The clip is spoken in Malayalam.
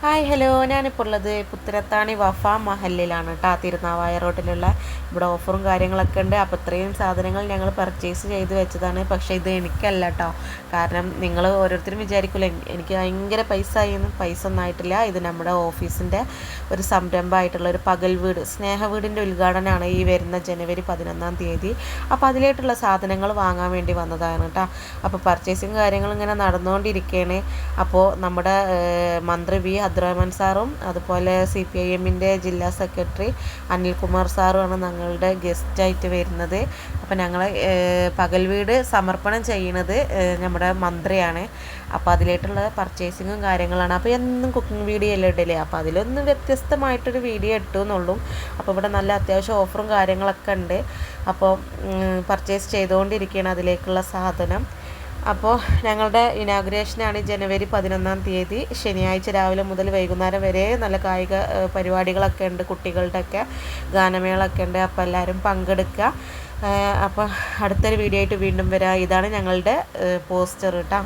ഹായ് ഹലോ, ഞാനിപ്പോൾ ഉള്ളത് പുത്തനത്താണി വഫ മഹലിലാണ് കേട്ടോ. തിരുനാവായ റോട്ടിലുള്ള ഇവിടെ ഓഫറും കാര്യങ്ങളൊക്കെ ഉണ്ട്. അപ്പോൾ ഇത്രയും സാധനങ്ങൾ ഞങ്ങൾ പർച്ചേസ് ചെയ്ത് വെച്ചതാണ്. പക്ഷേ ഇത് എനിക്കല്ല കേട്ടോ. കാരണം നിങ്ങൾ ഓരോരുത്തരും വിചാരിക്കില്ല എനിക്ക് ഭയങ്കര പൈസ ആയിരുന്നു. പൈസ ഒന്നും ആയിട്ടില്ല. ഇത് നമ്മുടെ ഓഫീസിൻ്റെ ഒരു സംരംഭമായിട്ടുള്ള ഒരു പകൽ വീട് സ്നേഹ വീടിൻ്റെ ഉദ്ഘാടനമാണ് ഈ വരുന്ന ജനുവരി 11-ാം തീയതി. അപ്പോൾ അതിലേട്ടുള്ള സാധനങ്ങൾ വാങ്ങാൻ വേണ്ടി വന്നതാണ് കേട്ടോ. അപ്പോൾ പർച്ചേസിങ് കാര്യങ്ങൾ ഇങ്ങനെ നടന്നുകൊണ്ടിരിക്കുകയാണ്. അപ്പോൾ നമ്മുടെ മന്ത്രി വി അബ്ദുറഹ്മാൻ സാറും അതുപോലെ CPIM-ൻ്റെ ജില്ലാ സെക്രട്ടറി അനിൽകുമാർ സാറുമാണ് ഞങ്ങളുടെ ഗസ്റ്റായിട്ട് വരുന്നത്. അപ്പോൾ ഞങ്ങൾ പകൽ വീട് സമർപ്പണം ചെയ്യുന്നത് നമ്മുടെ മന്ത്രിയാണ്. അപ്പോൾ അതിലേട്ടുള്ള പർച്ചേസിങ്ങും കാര്യങ്ങളാണ്. അപ്പോൾ എന്നും കുക്കിംഗ് വീഡിയോ എല്ലാം ഇടല്ലേ. അപ്പോൾ അതിലൊന്ന് വ്യത്യസ്തമായിട്ടൊരു വീഡിയോ ഇട്ടു എന്നുള്ളൂ. അപ്പോൾ ഇവിടെ നല്ല അത്യാവശ്യം ഓഫറും കാര്യങ്ങളൊക്കെ ഉണ്ട്. അപ്പോൾ പർച്ചേസ് ചെയ്തുകൊണ്ടിരിക്കുകയാണ് അതിലേക്കുള്ള സാധനം. അപ്പോൾ ഞങ്ങളുടെ ഇനാഗുറേഷനാണ് ജനുവരി 11-ാം തീയതി ശനിയാഴ്ച രാവിലെ മുതൽ വൈകുന്നേരം വരെ നല്ല കായിക പരിപാടികളൊക്കെ ഉണ്ട്. കുട്ടികളുടെയൊക്കെ ഗാനമേളൊക്കെ ഉണ്ട്. അപ്പോൾ എല്ലാവരും പങ്കെടുക്കുക. അപ്പോൾ അടുത്തൊരു വീഡിയോ ആയിട്ട് വീണ്ടും വരാം. ഇതാണ് ഞങ്ങളുടെ പോസ്റ്റർ കേട്ടോ.